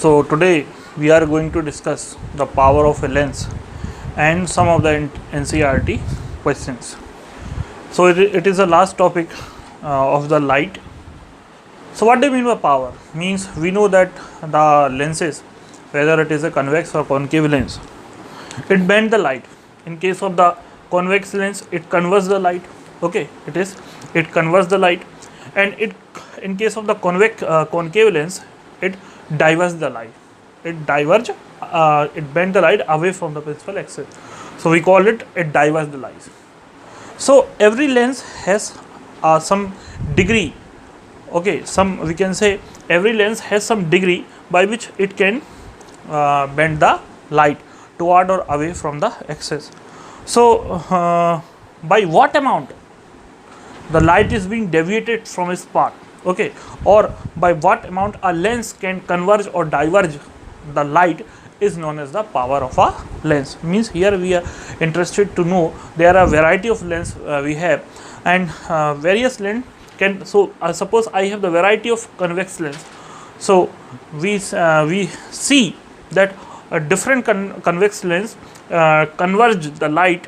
So today we are going to discuss the power of a lens and some of the NCERT questions. So it is the last topic of the light. So what do you mean by power? Means we know that the lenses, whether it is a convex or concave lens, it bend the light. In case of the convex lens, it converts the light. Okay, it converts the light, and in case of the concave lens, it diverges the light. It bend the light away from the principal axis. So we call it diverge the light. So every lens has some degree. Okay, we can say every lens has some degree by which it can bend the light toward or away from the axis. So by what amount the light is being deviated from its path, okay, or by what amount a lens can converge or diverge the light is known as the power of a lens. Means here we are interested to know there are a variety of lens we have, and various lens can. So suppose I have the variety of convex lens. So we see that a different convex lens converge the light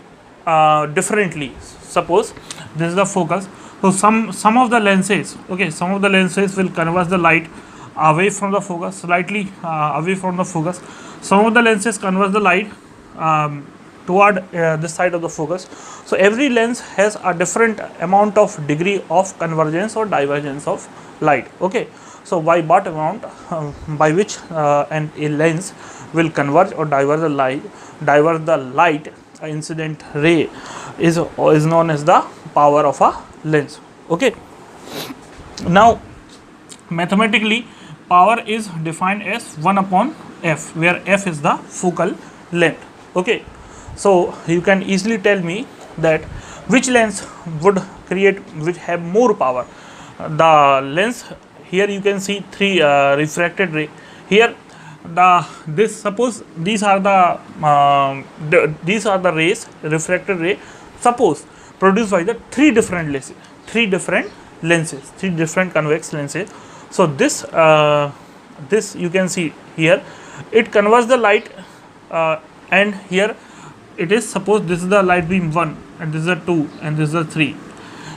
differently. Suppose this is the focus. So some of the lenses, okay, some of the lenses will converge the light away from the focus, slightly away from the focus. Some of the lenses converge the light toward this side of the focus. So every lens has a different amount of degree of convergence or divergence of light. Okay, so by what amount by which a lens will converge or diverge the light incident ray is known as the power of a lens. Okay, now mathematically power is defined as 1 upon f, where f is the focal length. Okay, so you can easily tell me that which lens would have more power. The lens here you can see 3 refracted ray. Here suppose these are the rays, refracted ray, suppose produced by the 3 different convex lenses. So this you can see here, it converts the light, and here it is, suppose this is the light beam 1 and this is the 2 and this is the 3.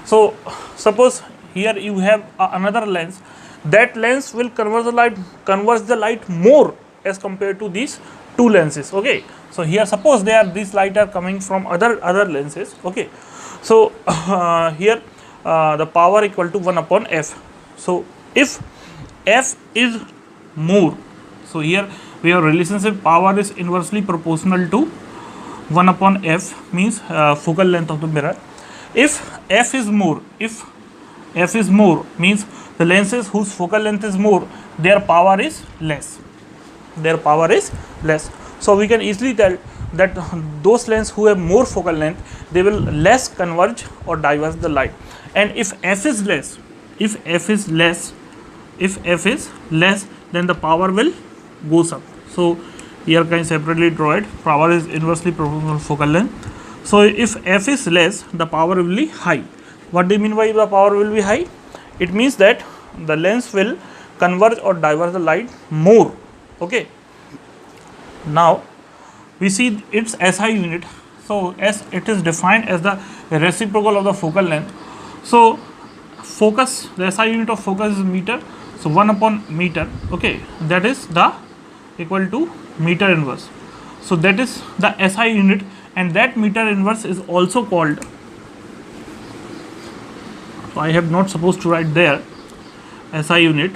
So suppose here you have another lens. That lens will converge the light more as compared to these 2 lenses. Okay, so here suppose these light are coming from other lenses. Okay, so here the power equal to 1 upon f. So if f is more, so here we have relationship power is inversely proportional to 1 upon f, means focal length of the mirror. If f is more means the lenses whose focal length is more, their power is less. So we can easily tell that those lenses who have more focal length, they will less converge or diverge the light. And if f is less, then the power will goes up. So here can separately draw it. Power is inversely proportional to focal length. So if f is less, the power will be high. What do you mean by the power will be high? It means that the lens will converge or diverge the light more. Okay, now we see its SI unit. So it is defined as the reciprocal of the focal length. So focus, the SI unit of focus is meter. So 1 upon meter, okay, that is the equal to meter inverse. So that is the SI unit, and that meter inverse is also called, so I have not supposed to write there, SI unit.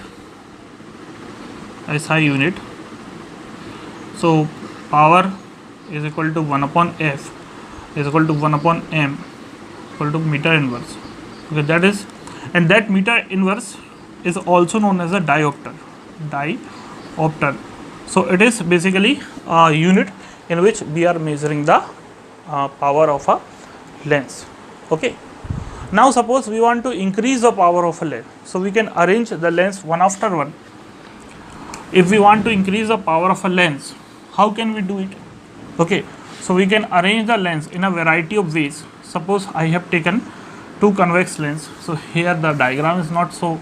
So power is equal to 1 upon f is equal to 1 upon m equal to meter inverse. Okay, that is, and that meter inverse is also known as a diopter. So it is basically a unit in which we are measuring the power of a lens. Okay, now suppose we want to increase the power of a lens, so we can arrange the lens one after one. If we want to increase the power of a lens, how can we do it? Okay, so we can arrange the lens in a variety of ways. Suppose I have taken 2 convex lens. So here the diagram is not so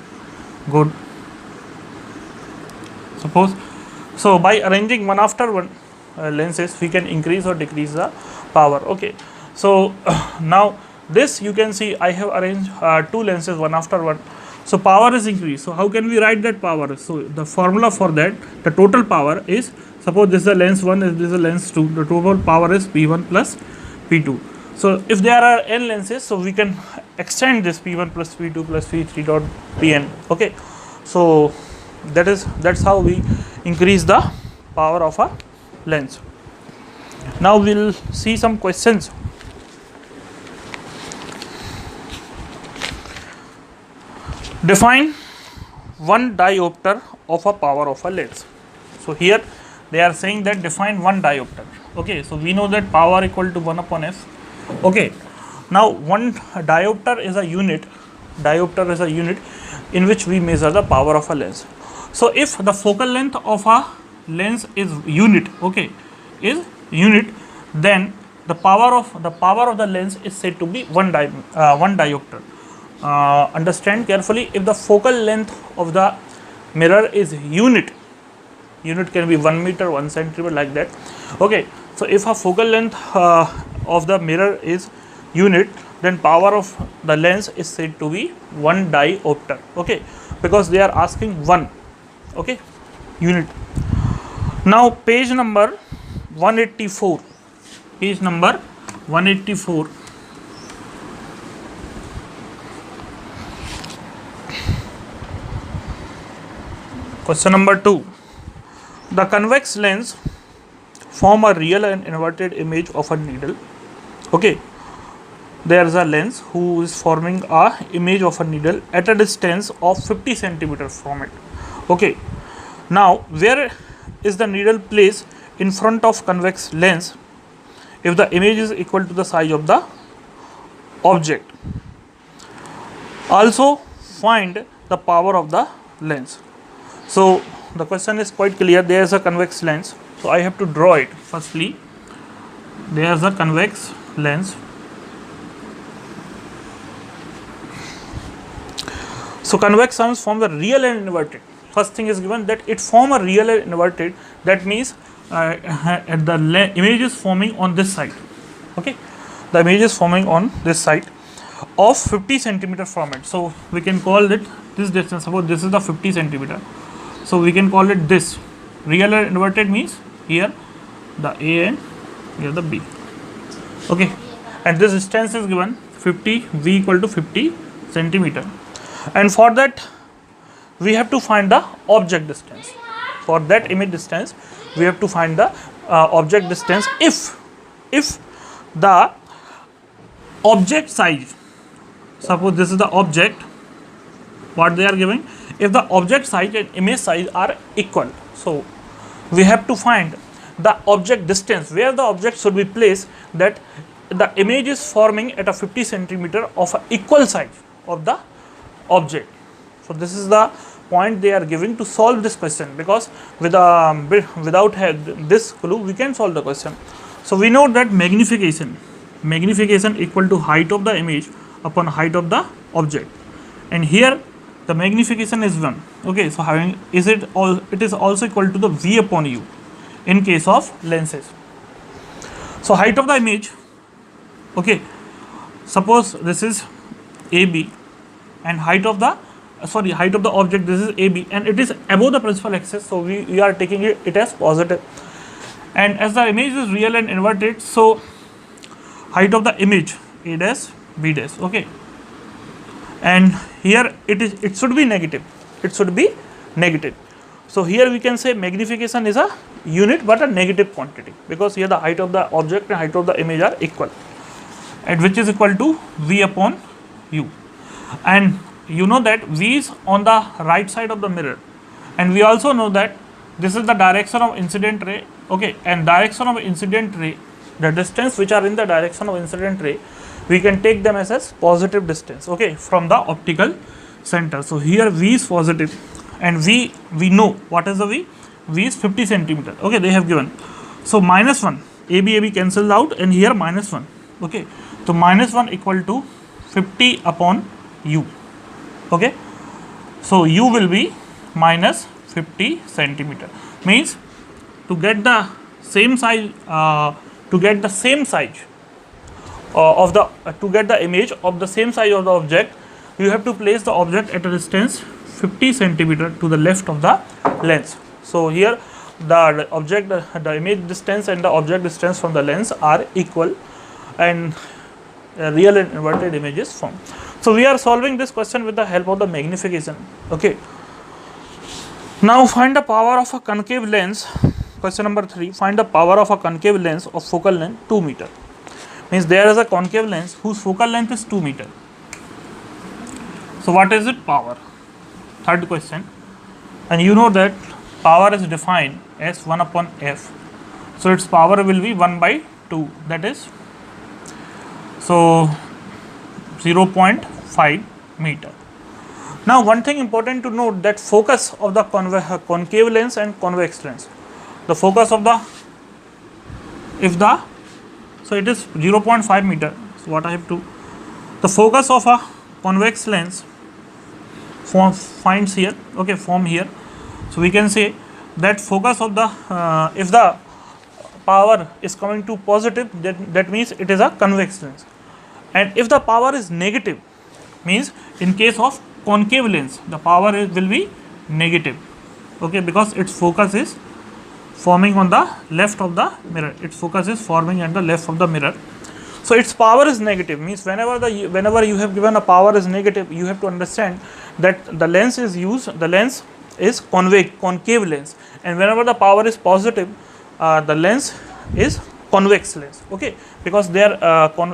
good. Suppose So by arranging one after one lenses, we can increase or decrease the power. Okay, so now this you can see I have arranged two lenses one after one. So power is increased. So how can we write that power? So the formula for that, the total power is, suppose this is a lens 1, this is a lens 2, the total power is P1 plus P2. So if there are n lenses, so we can extend this P1 plus P2 plus P3 dot Pn. Okay, so that's how we increase the power of a lens. Now we'll see some questions. Define one diopter of a power of a lens. So here they are saying that define one diopter. Okay, so we know that power equal to 1 upon f. Okay, now one diopter is a unit. Diopter is a unit in which we measure the power of a lens. So if the focal length of a lens is unit, okay, is unit, then the power of the lens is said to be one diopter. Understand carefully, if the focal length of the mirror is unit can be 1 meter, 1 centimeter, like that. Okay, so if a focal length of the mirror is unit, then power of the lens is said to be 1 diopter. Okay, because they are asking 1, okay, unit. Now page number 184, page number 184. Question number 2. The convex lens form a real and inverted image of a needle. Okay, there is a lens who is forming a image of a needle at a distance of 50 centimeter from it. Okay, now where is the needle placed in front of convex lens if the image is equal to the size of the object? Also find the power of the lens. So the question is quite clear. There is a convex lens, so I have to draw it. Firstly, there is a convex lens. So convex lens form the real and inverted. First thing is given that it form a real and inverted. That means the image is forming on this side. Okay, the image is forming on this side of 50 centimeter from it. So we can call it this distance. Suppose this is the 50 centimeter. So we can call it this. Real and inverted means here the A and here the B. Okay, and this distance is given 50, V equal to 50 centimeter. And for that we have to find the object distance. For that image distance we have to find the object distance if the object size, suppose this is the object, what they are giving, if the object size and image size are equal. So we have to find the object distance, where the object should be placed, that the image is forming at a 50 centimeter of a equal size of the object. So this is the point they are giving to solve this question, because without this clue we can solve the question. So we know that magnification equal to height of the image upon height of the object, and here the magnification is 1. Okay, so it is also equal to the V upon U in case of lenses. So height of the image, okay, suppose this is AB, and height of the object, this is AB, and it is above the principal axis, so we are taking it as positive. And as the image is real and inverted, so height of the image A dash B dash. Okay, and here it should be negative. So here we can say magnification is a unit but a negative quantity, because here the height of the object and height of the image are equal, and which is equal to V upon U. And you know that V is on the right side of the mirror, and we also know that this is the direction of incident ray. Okay, and direction of incident ray, the distance which are in the direction of incident ray, we can take them as positive distance, okay, from the optical center. So here V is positive, and we know what is the V is 50 centimeter. Okay, they have given. So minus 1, AB cancels out, and here minus 1. Okay, so minus 1 equal to 50 upon U. Okay, so U will be minus 50 centimeter, means to get the same size to get the image of the same size of the object, you have to place the object at a distance 50 centimeter to the left of the lens. So here the image distance and the object distance from the lens are equal, and a real and inverted image is formed. So we are solving this question with the help of the magnification. Okay. Now find the power of a concave lens. Question number 3. Find the power of a concave lens of focal length 2 meter. Means there is a concave lens whose focal length is 2 meter. So what is its power? Third question. And you know that power is defined as 1 upon f. So its power will be 1 by 2. That is 0.5 meter. Now one thing important to note, that focus of the concave lens and convex lens. The focus of the, so it is 0.5 meter. So what I have to, the focus of a convex lens finds here, okay, form here. So we can say that focus of the, if the power is coming to positive, that means it is a convex lens. And if the power is negative, means in case of concave lens, the power will be negative, okay, because its focus is forming on the left of the mirror. Its focus is forming at the left of the mirror. So its power is negative, means whenever you have given a power is negative, you have to understand that the lens is concave lens, and whenever the power is positive, the lens is convex lens, okay, because there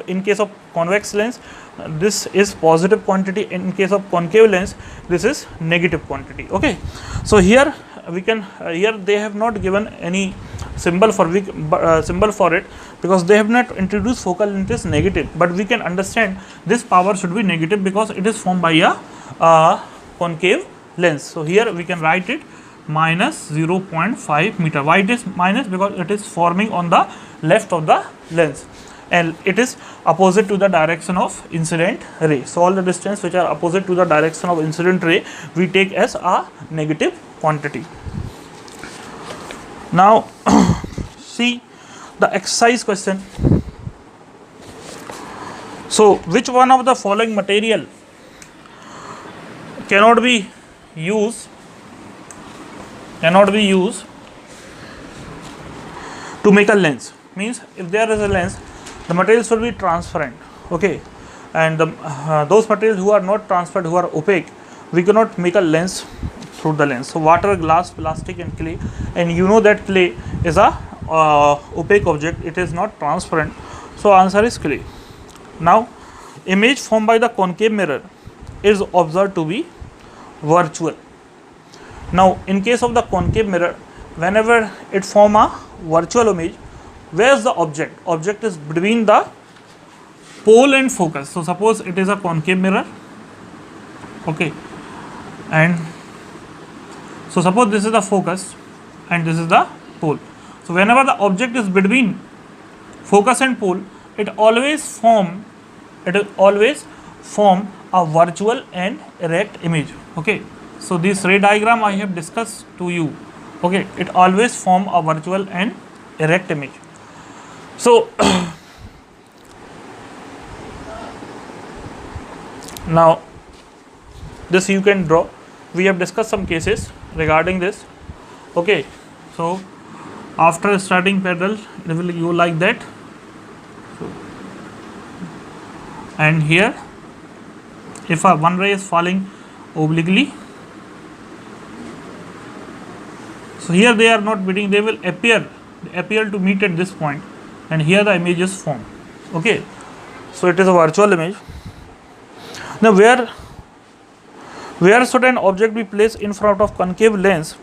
in case of convex lens this is positive quantity, in case of concave lens this is negative quantity, okay. So here we can here they have not given any symbol for it, because they have not introduced focal length is negative, but we can understand this power should be negative because it is formed by a concave lens. So here we can write it minus 0.5 meter. Why it is minus? Because it is forming on the left of the lens, and it is opposite to the direction of incident ray. So all the distance which are opposite to the direction of incident ray we take as a negative quantity. Now see the exercise question. So which one of the following material cannot be used to make a lens? Means if there is a lens, the materials will be transparent, okay, and those materials who are not transparent, who are opaque, we cannot make a lens through the lens. So water, glass, plastic and clay, and you know that clay is a opaque object, it is not transparent, so answer is clay. Now image formed by the concave mirror is observed to be virtual. Now in case of the concave mirror, whenever it form a virtual image, where is the object? Object is between the pole and focus. So suppose it is a concave mirror, okay, and so suppose this is the focus and this is the pole. So whenever the object is between focus and pole, it always form a virtual and erect image, okay. So this ray diagram I have discussed to you, okay, it always form a virtual and erect image. So now this you can draw. We have discussed some cases regarding this, okay. So after starting parallel, it will go like that, and here if one ray is falling obliquely, so here they are not meeting, they will appear to meet at this point, and here the image is formed, okay. So it is a virtual image. Now where should an object be placed in front of concave lens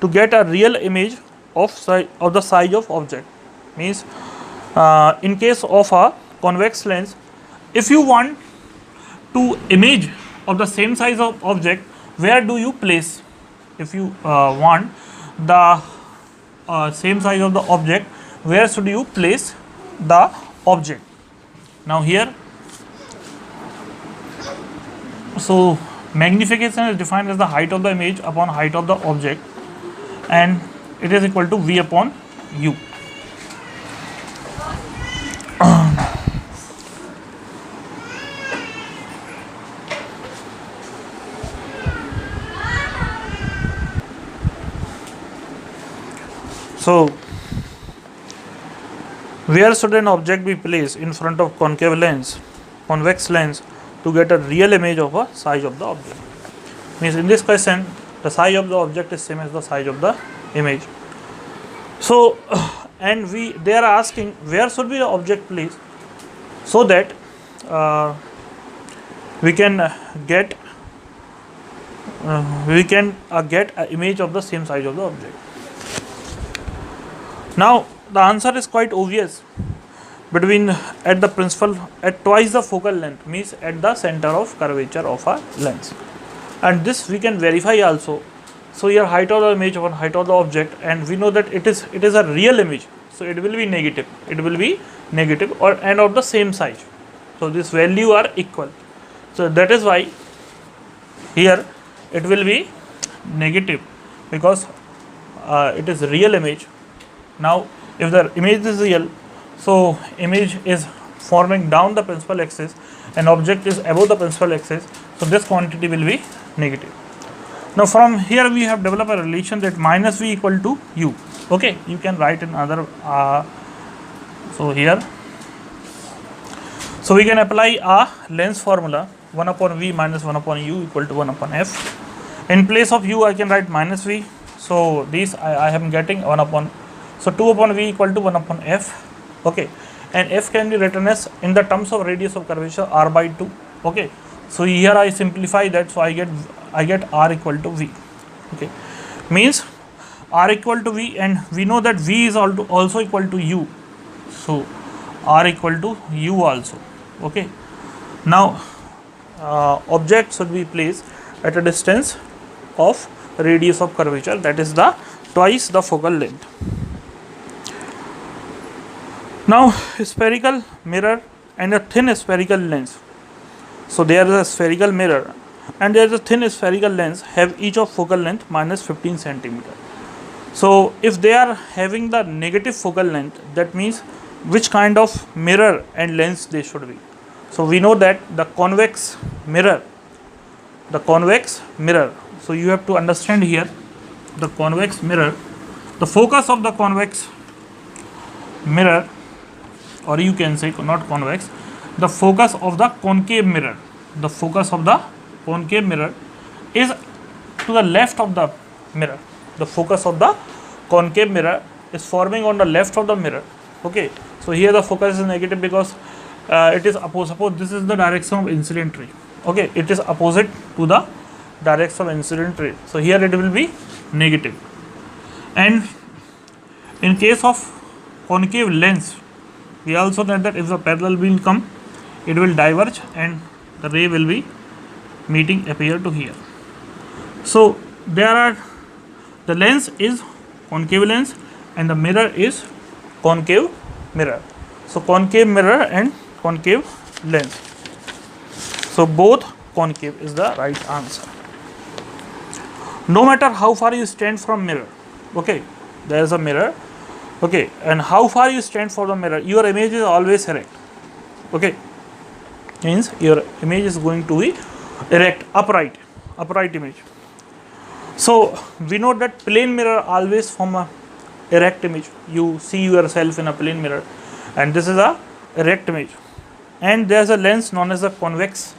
to get a real image of the size of object? Means in case of a convex lens, if you want to image of the same size of object, where do you place? If you want the same size of the object, where should you place the object? Now here, so magnification is defined as the height of the image upon height of the object, and it is equal to V upon U. So, where should an object be placed in front of concave lens, convex lens, to get a real image of a size of the object? Means in this question, the size of the object is same as the size of the image. So, and they are asking where should be the object placed so that we can get an image of the same size of the object. Now the answer is quite obvious. Between at twice the focal length, means at the center of curvature of a lens, and this we can verify also. So here height of the image upon height of the object, and we know that it is a real image, so it will be negative. It will be negative or and of the same size. So this value are equal. So that is why here it will be negative, because it is real image. Now if the image is real, so image is forming down the principal axis and object is above the principal axis, so this quantity will be negative. Now from here we have developed a relation that minus V equal to U. Okay, you can write in other so here, so we can apply a lens formula 1 upon V minus 1 upon U equal to 1 upon F. In place of U I can write minus V, so this I am getting 1 upon, so 2 upon V equal to 1 upon F. Okay, and F can be written as in the terms of radius of curvature R by 2. Okay, so here I simplify that, so I get R equal to V. Okay, means R equal to V, and we know that V is also equal to U, so R equal to U also. Okay, now object should be placed at a distance of radius of curvature, that is the twice the focal length. Now spherical mirror and a thin spherical lens. So there is a spherical mirror and there is a thin spherical lens have each of focal length minus 15 centimeter. So if they are having the negative focal length, that means which kind of mirror and lens they should be. So we know that the convex mirror, so you have to understand here the convex mirror, the focus of the convex mirror, or you can say not convex, the focus of the concave mirror, is to the left of the mirror. The focus of the concave mirror is forming on the left of the mirror. Okay, so here the focus is negative because it is suppose this is the direction of incident ray. Okay, it is opposite to the direction of incident ray, so here it will be negative. And in case of concave lens, we also know that if the parallel beam come, it will diverge and the ray will be meeting appear to here. So the lens is concave lens and the mirror is concave mirror. So concave mirror and concave lens. So both concave is the right answer. No matter how far you stand from mirror, okay, there is a mirror, okay, and how far you stand for the mirror, your image is always erect. Okay, means your image is going to be erect, upright image. So we know that plane mirror always form a erect image. You see yourself in a plane mirror, and this is a erect image. And there is a lens known as a convex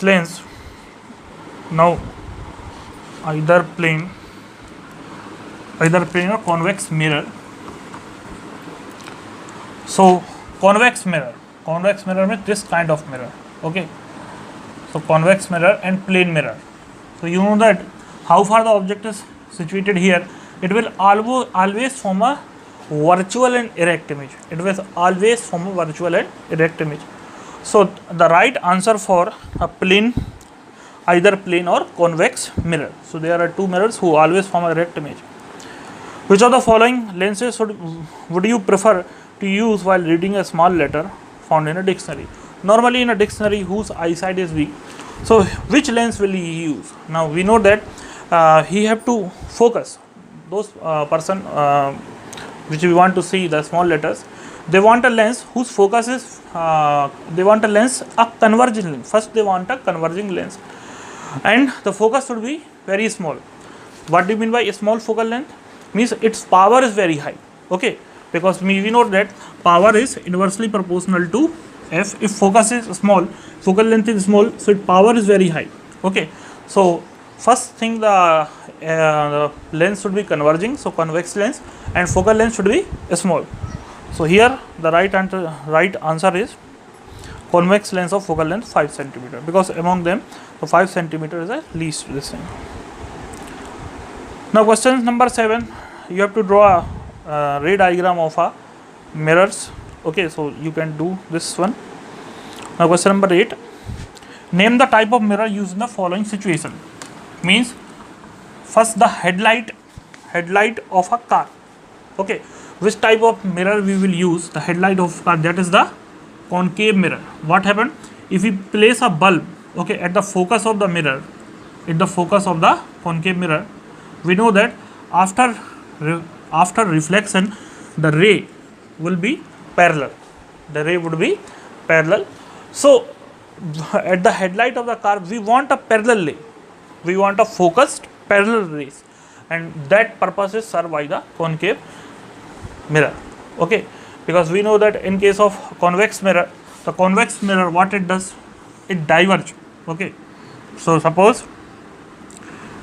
lens. Now either plane or convex mirror. So convex mirror means this kind of mirror. Okay, so convex mirror and plane mirror. So you know that how far the object is situated here, it will always form a virtual and erect image. So the right answer for a plane, either plane or convex mirror. So there are two mirrors who always form a erect image. Which of the following lenses would you prefer to use while reading a small letter found in a dictionary? Normally in a dictionary whose eyesight is weak, so which lens will you use? Now we know that he have to focus those person which we want to see the small letters. They want a lens whose focus is they want a lens a converging lens. First they want a converging lens, and the focus should be very small. What do you mean by a small focal length? Means its power is very high. Okay, because we know that power is inversely proportional to f. If focus is small, focal length is small, so its power is very high. Okay, so first thing the lens should be converging, so convex lens, and focal length should be small. So here the right answer is convex lens of focal length 5 cm, because among them the 5 cm is the least this thing. Now question number 7, you have to draw a ray diagram of a mirrors. Okay, so you can do this one. Now question number 8, name the type of mirror used in the following situation. Means first the headlight of a car. Okay, which type of mirror we will use? The headlight of car, that is the concave mirror. What happened if we place a bulb, okay, at the focus of the mirror, at the focus of the concave mirror, we know that after reflection the ray will be parallel. The ray would be parallel. So at the headlight of the car we want a parallel ray, we want a focused parallel rays, and that purpose is served by the concave mirror. Okay, because we know that in case of convex mirror, the convex mirror what it does, it diverge. Okay, so suppose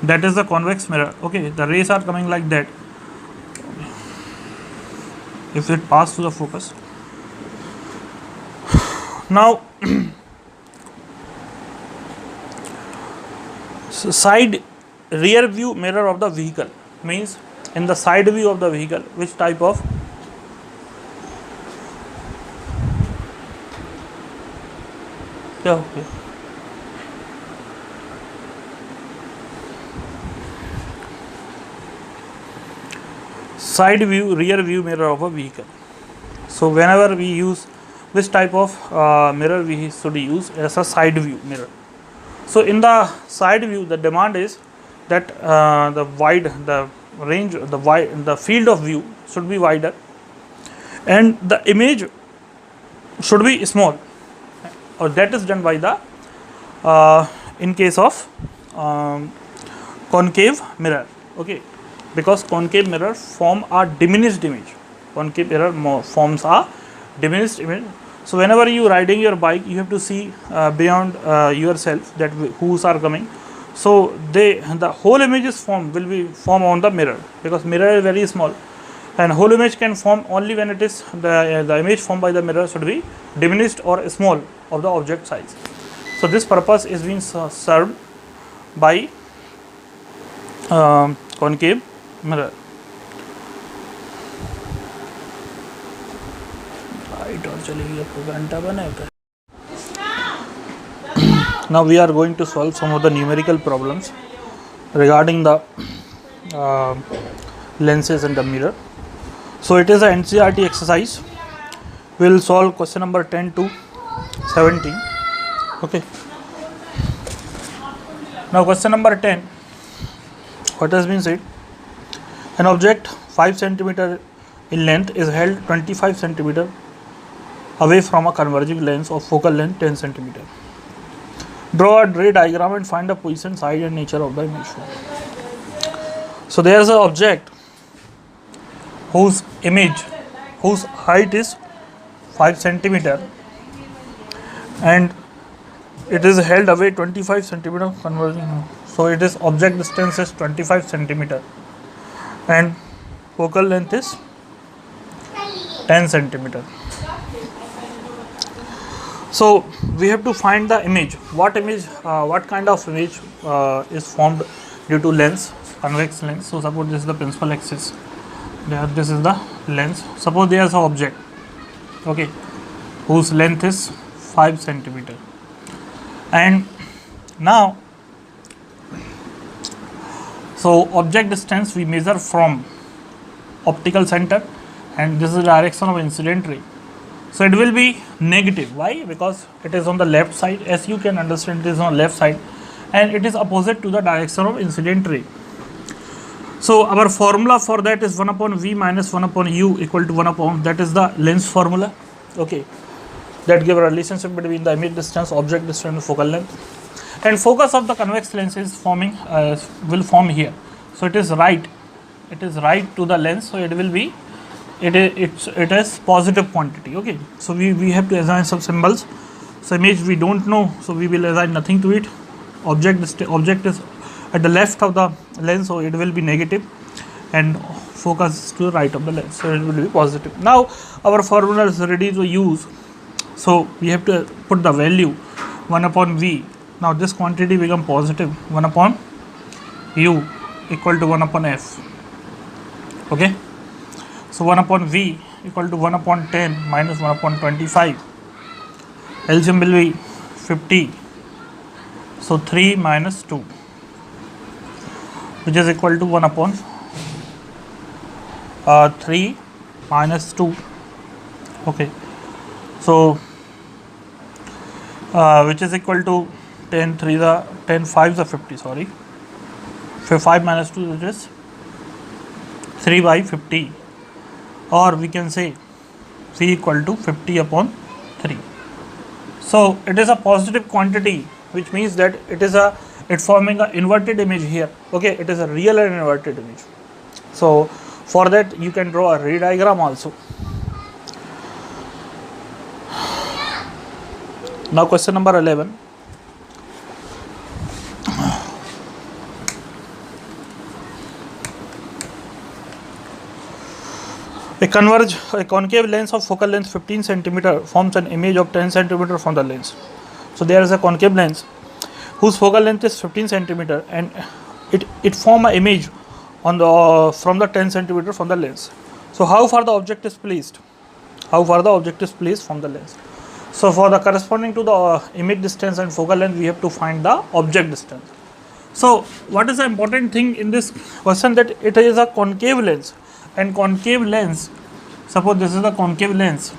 that is the convex mirror. Okay, the rays are coming like that. If it pass through the focus, now side rear view mirror of the vehicle, means in the side view of the vehicle, which type of side view rear view mirror of a vehicle. So whenever we use which type of mirror we should use as a side view mirror. So in the side view the demand is that the field of view should be wider and the image should be small, or that is done by the in case of concave mirror. Okay, because concave mirror form a diminished image. Concave mirror forms a diminished image. So whenever you riding your bike, you have to see beyond yourself that who's are coming. So the whole image is will be formed on the mirror, because mirror is very small, and whole image can form only when it is the image formed by the mirror should be diminished or small of the object size. So this purpose is being served by concave mirror. Now we are going to solve some of the numerical problems regarding the lenses and the mirror. So it is a NCERT exercise. We will solve question number 10 to 17. Okay. Now question number 10. What has been said? An object 5 cm in length is held 25 cm away from a converging lens of focal length 10 cm. Draw a ray diagram and find the position, size and nature of the image. So there is an object whose height is 5 cm and it is held away 25 cm converging. So it is object distance is 25 cm and focal length is 10 cm. So we have to find the image. What kind of image is formed due to lens, convex lens. So suppose this is the principal axis. This is the lens. Suppose there is an object, okay, whose length is 5 cm. And now, so object distance we measure from optical center, and this is the direction of incident ray. So it will be negative. Why? Because it is on the left side. As you can understand, it is on left side, and it is opposite to the direction of incident ray. So our formula for that is 1 upon v minus 1 upon u equal to 1 upon, that is the length formula, okay, that give a relationship between the image distance, object distance and focal length. And focus of the convex lens is forming will form here. So it is right to the lens, so it will be it is positive quantity, okay. So we have to assign some symbols. So image we don't know, so we will assign nothing to it. Object is at the left of the lens, so it will be negative, and focus to the right of the lens, so it will be positive. Now our formula is ready to use, so we have to put the value 1 upon v. Now this quantity become positive, 1 upon u equal to 1 upon f, okay. So 1 upon v equal to 1 upon 10 minus 1 upon 25. LCM will be 50. So 3 minus 2, which is equal to 1 upon 3 minus 2, okay. So which is equal to 10 5 the 50, sorry, 5 minus 2, which is 3 by 50, or we can say c equal to 50 upon 3. So it is a positive quantity, which means that it forming a inverted image here, okay. It is a real and inverted image. So for that you can draw a ray diagram also. Now question number 11. A concave lens of focal length 15 cm forms an image of 10 cm from the lens. So there is a concave lens whose focal length is 15 cm, and it form an image on the from the 10 cm from the lens. So how far the object is placed? From the lens. So for the corresponding to the image distance and focal length, we have to find the object distance. So what is the important thing in this question, that it is a concave lens, and concave lens, suppose this is the concave lens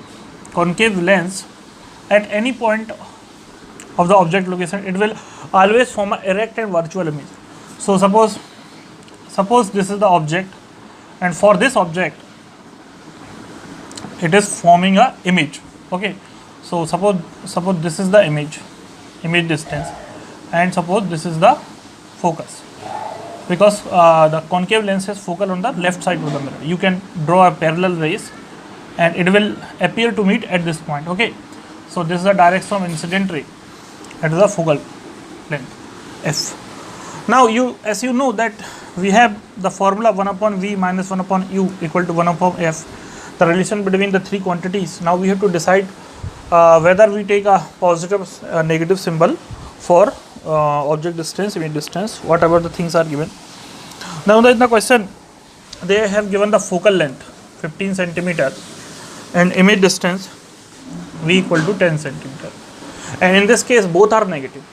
at any point of the object location, it will always form an erect and virtual image. So suppose this is the object, and for this object it is forming a image, okay. So suppose this is the image distance, and suppose this is the focus, because the concave lens is focal on the left side of the mirror. You can draw a parallel rays and it will appear to meet at this point, okay. So this is the direction of incident ray at the focal length f. Now as you know that we have the formula 1 upon v minus 1 upon u equal to 1 upon f, the relation between the three quantities. Now we have to decide whether we take a positive negative symbol for object distance, image distance, whatever the things are given. Now in the question they have given the focal length 15 centimeter and image distance v equal to 10 centimeter, and in this case both are negative.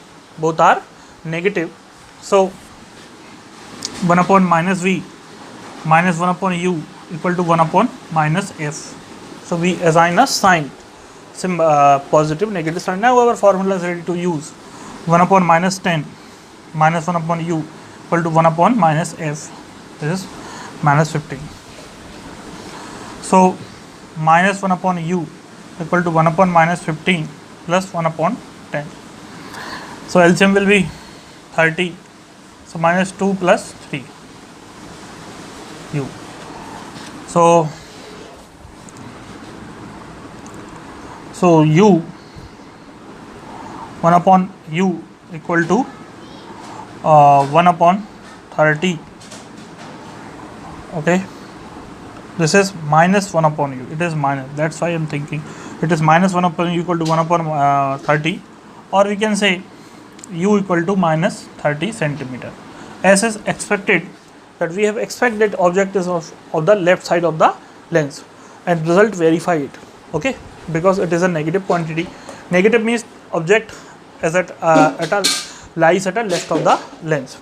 So 1 upon minus v minus 1 upon u equal to 1 upon minus f. So we assign a sign, positive negative sign. Now our formula is ready to use. 1 upon minus 10 minus 1 upon u equal to 1 upon minus f, this is minus 15. So minus 1 upon u equal to 1 upon minus 15 plus 1 upon 10. So LCM will be 30. So minus 2 plus 3 u. So u 1 upon u equal to 1 upon 30, okay. This is minus 1 upon u, it is minus, that's why I am thinking it is minus 1 upon u equal to 1 upon 30, or we can say u equal to minus 30 centimeter, as is expected, that we have expected object is of the left side of the lens, and result verify it, okay, because it is a negative quantity. Negative means object is lies at the left of the lens.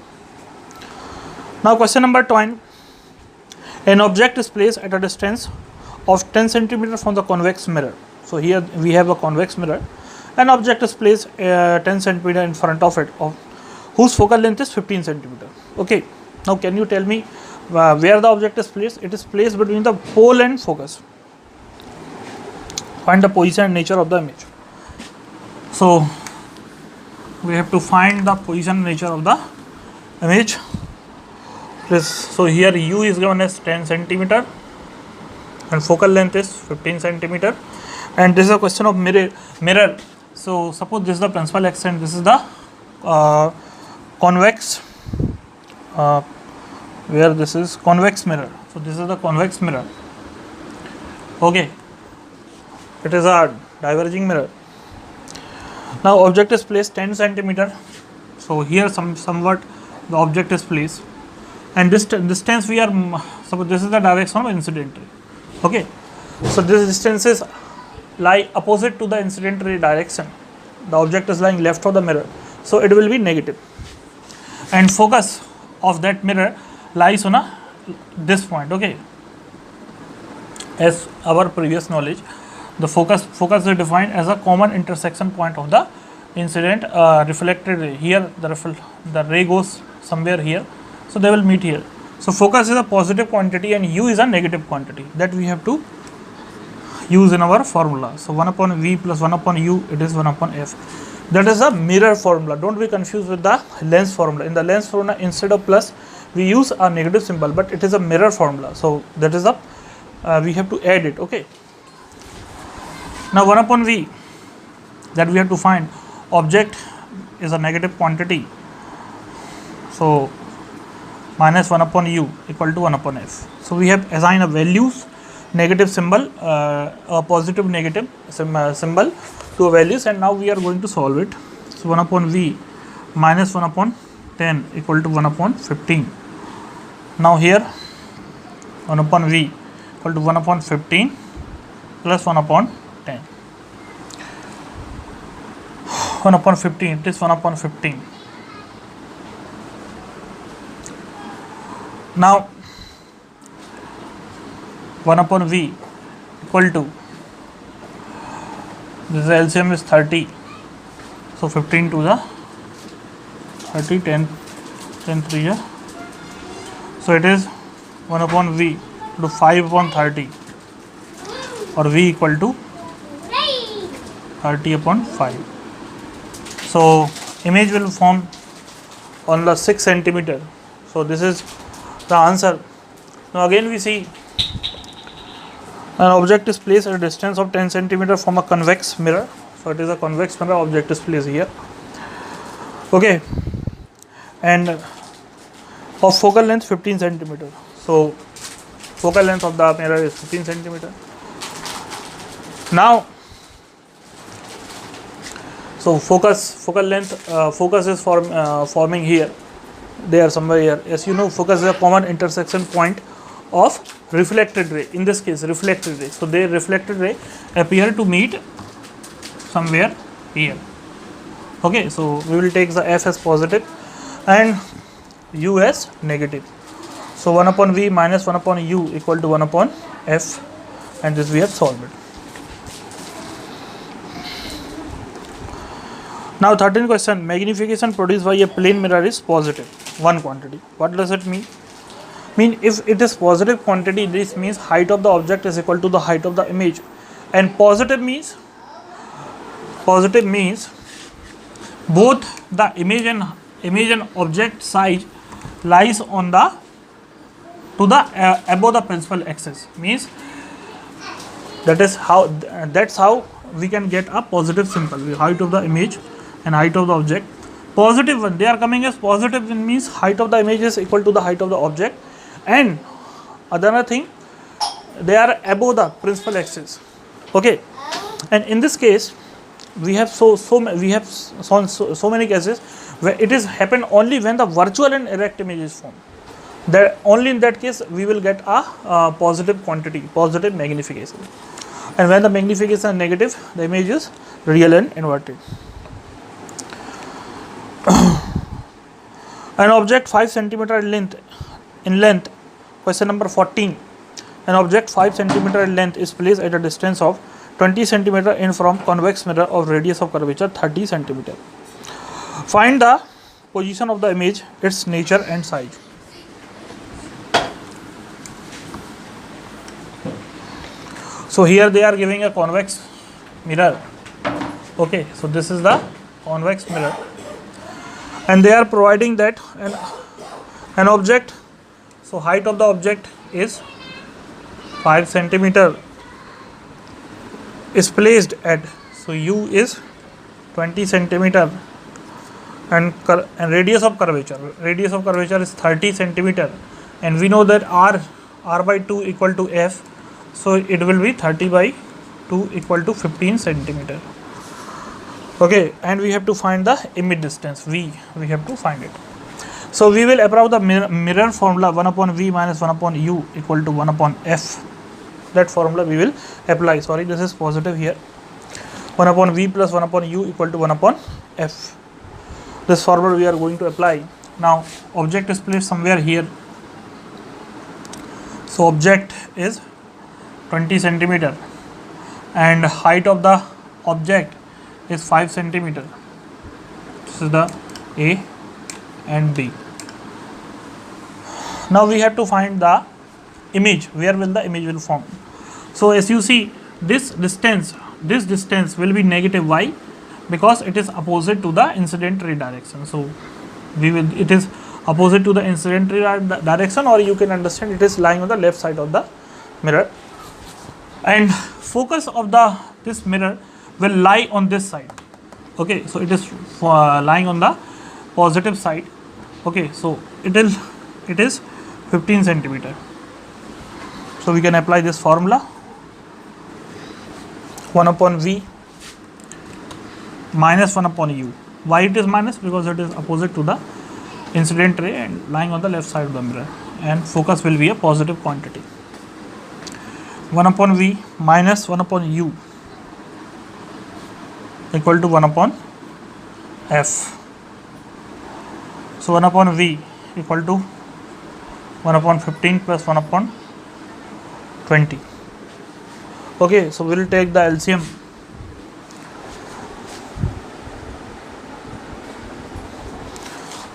Now question number 20. An object is placed at a distance of 10 cm from the convex mirror. So here we have a convex mirror. An object is placed 10 cm in front of it whose focal length is 15 centimeter. Okay, now can you tell me where the object is placed? It is placed between the pole and focus. Find the position and nature of the image. So we have to find the position and nature of the image. So here u is given as 10 centimeter and focal length is 15 centimeter, and this is a question of mirror. So suppose this is the principal axis and this is the convex where this is convex mirror. So this is the convex mirror. Okay, it is a diverging mirror. Now object is placed 10 centimeter. So here somewhat the object is placed, and this distance we are, suppose this is the direction of incident ray. Okay, so this distances lie opposite to the incident ray direction. The object is lying left of the mirror, so it will be negative, and focus of that mirror lies on this point. Okay, as our previous knowledge, the focus is defined as a common intersection point of the incident reflected ray. Here the ray goes somewhere here, so they will meet here. So focus is a positive quantity and u is a negative quantity that we have to use in our formula. So 1 upon v plus 1 upon u, it is 1 upon f. That is a mirror formula. Don't be confused with the lens formula. In the lens formula, instead of plus we use a negative symbol, but it is a mirror formula. So that is a we have to add it. Okay, now 1 upon v, that we have to find. Object is a negative quantity, so minus 1 upon u equal to 1 upon f. So we have assigned a values, negative symbol, a positive negative symbol to values, and now we are going to solve it. So 1 upon v minus 1 upon 10 equal to 1 upon 15. Now here 1 upon v equal to 1 upon 15 plus 1 upon 10. 1 upon 15, it is 1 upon 15. Now 1 upon v equal to, this LCM is 30, so 15 to the 30, 10 3 है, so it is 1 upon v to 5 upon 30, or v equal to 30 upon 5. So image will form on the 6 centimeter. So this is the answer. Now again we see an object is placed at a distance of 10 centimeter from a convex mirror. So it is a convex mirror, object is placed here. Okay, and of focal length 15 centimeter. So focal length of the mirror is 15 centimeter. Now, so focal length, focus is forming here. They are somewhere here. As you know, focus is a common intersection point of reflected ray. In this case, reflected ray. So their reflected ray appear to meet somewhere here. Okay, so we will take the f as positive and u as negative. So 1 upon v minus 1 upon u equal to 1 upon f, and this we have solved it. Now 13th question, magnification produced by a plane mirror is positive, one quantity. What does it mean? If it is positive quantity, this means height of the object is equal to the height of the image, and positive means both the image and object size lies on the above the principal axis. Means that's how we can get a positive symbol, height of the image and height of the object. Positive one, they are coming as positive one, means height of the image is equal to the height of the object, and another thing, they are above the principal axis. Okay, and in this case we have so many cases where it is happen only when the virtual and erect image is formed. That only in that case we will get a positive quantity, positive magnification, and when the magnification is negative, the image is real and inverted. An object 5 cm in length, question number 14. An object 5 cm in length is placed at a distance of 20 cm in from convex mirror of radius of curvature 30 cm. Find the position of the image, its nature and size. So here they are giving a convex mirror. Okay, so this is the convex mirror, and they are providing that an object, so height of the object is 5 centimeter, is placed at, so u is 20 centimeter, and radius of curvature is 30 centimeter, and we know that r by 2 equal to f, so it will be 30 by 2 equal to 15 centimeter. Okay, and we have to find the image distance v, we have to find it. So we will apply the mirror formula 1 upon v minus 1 upon u equal to 1 upon f. That formula we will apply. Sorry, this is positive here. 1 upon v plus 1 upon u equal to 1 upon f. This formula we are going to apply. Now object is placed somewhere here. So object is 20 centimeter and height of the object is 5 centimeter. This is the A and B. Now we have to find the image, where will the image will form. So as you see, this distance will be negative y, because it is opposite to the incident ray direction. So it is opposite to the incident ray direction, or you can understand it is lying on the left side of the mirror, and focus of this mirror will lie on this side. Okay, so it is lying on the positive side. Okay, so it is 15 centimeter. So we can apply this formula 1 upon v minus 1 upon u. Why it is minus? Because it is opposite to the incident ray and lying on the left side of the mirror, and focus will be a positive quantity. 1 upon v minus 1 upon u equal to 1 upon f. So 1 upon v equal to 1 upon 15 plus 1 upon 20. Okay, so we will take the LCM.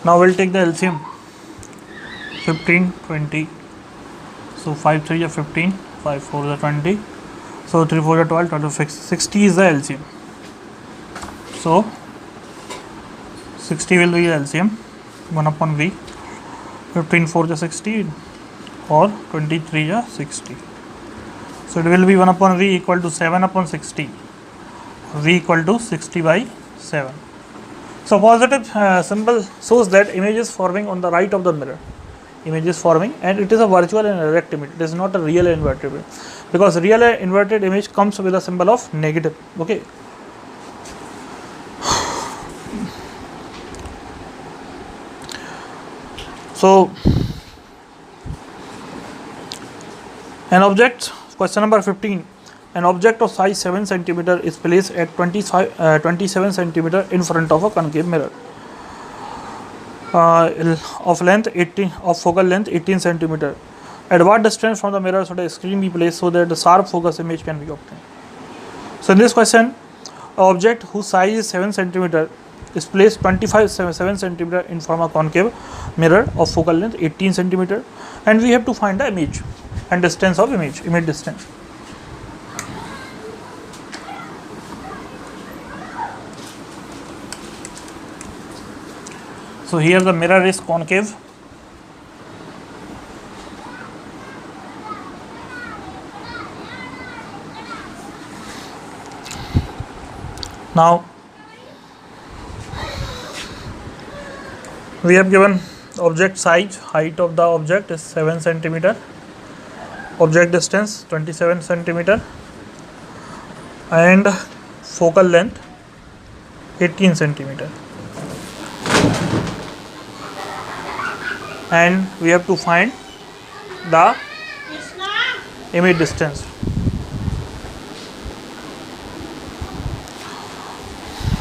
Now we will take the LCM. 15, 20. So 5 3 is 15, 5 4 is 20. So 3 4 is 12, 12 is 60 is the LCM. So 60 will be the LCM. 1 upon v. 15 4 is 60, or 23 is 60. So it will be 1 upon v equal to 7 upon 60. V equal to 60 by 7. So positive symbol shows that image is forming on the right of the mirror. Image is forming, and it is a virtual and erect image. It is not a real inverted image, because real inverted image comes with a symbol of negative. Okay. So an object, question number 15, an object of size 7 centimeter is placed at 27 centimeter in front of a concave mirror of length 18, of focal length 18 centimeter. At what distance from the mirror should a screen be placed so that the sharp focus image can be obtained? So in this question, an object whose size is 7 centimeter is placed 7 centimeter in front of a concave mirror of focal length 18 centimeter, and we have to find the image and distance of image distance. So here the mirror is concave. Now we have given object size, height of the object is 7 centimeter, object distance 27 centimeter, and focal length 18 centimeter, and we have to find the image distance.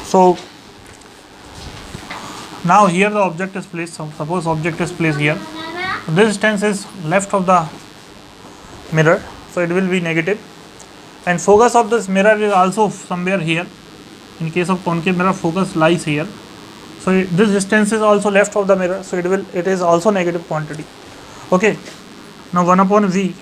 So now here the object is placed. So suppose object is placed here. This distance is left of the mirror, so it will be negative, and focus of this mirror is also somewhere here. In case of concave mirror, focus lies here, So this distance is also left of the mirror, so it is also negative quantity. Okay, now 1 upon v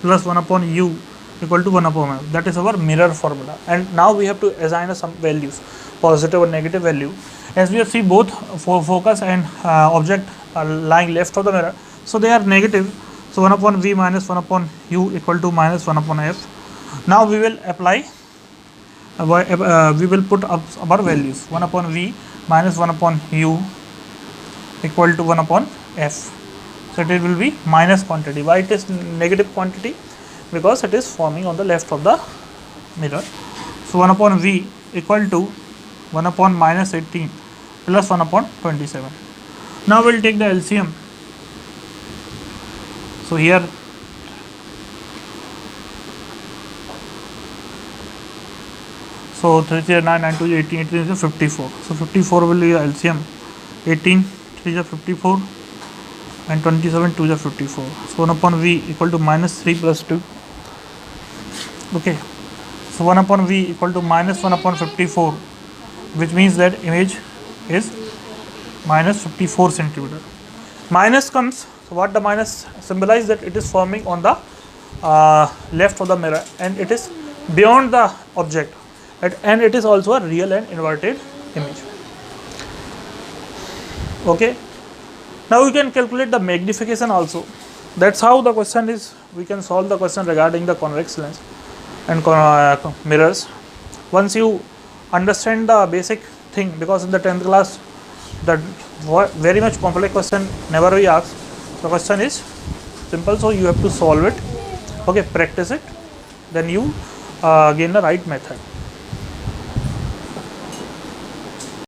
plus 1 upon u equal to 1 upon f. That is our mirror formula. And now we have to assign some values, positive or negative value. As we have seen, both focus and object are lying left of the mirror, so they are negative. So 1 upon v minus 1 upon u equal to minus 1 upon f. Now we will apply, we will put up our values. 1 upon v minus 1 upon u equal to 1 upon f. So it will be minus quantity. Why it is negative quantity? Because it is forming on the left of the mirror. So 1 upon v equal to 1 upon minus 18 plus 1 upon 27. Now we will take the LCM. So here so 3 3 9 9 2 18 18 is 54. So 54 will be the LCM. 18 3 is 54 and 27 2 is 54. So 1 upon v equal to minus 3 plus 2. Okay, so 1 upon v equal to minus 1 upon 54, which means that image is minus 54 centimeter. Minus comes, so what the minus symbolize, that it is forming on the left of the mirror and it is beyond the object, and it is also a real and inverted image. Okay, now we can calculate the magnification also. That's how the question is, we can solve the question regarding the convex lens and mirrors. Once you understand the basic thing, because in the 10th class the very much complex question never be asked. The question is simple, so you have to solve it. Okay, practice it, then you gain the right method.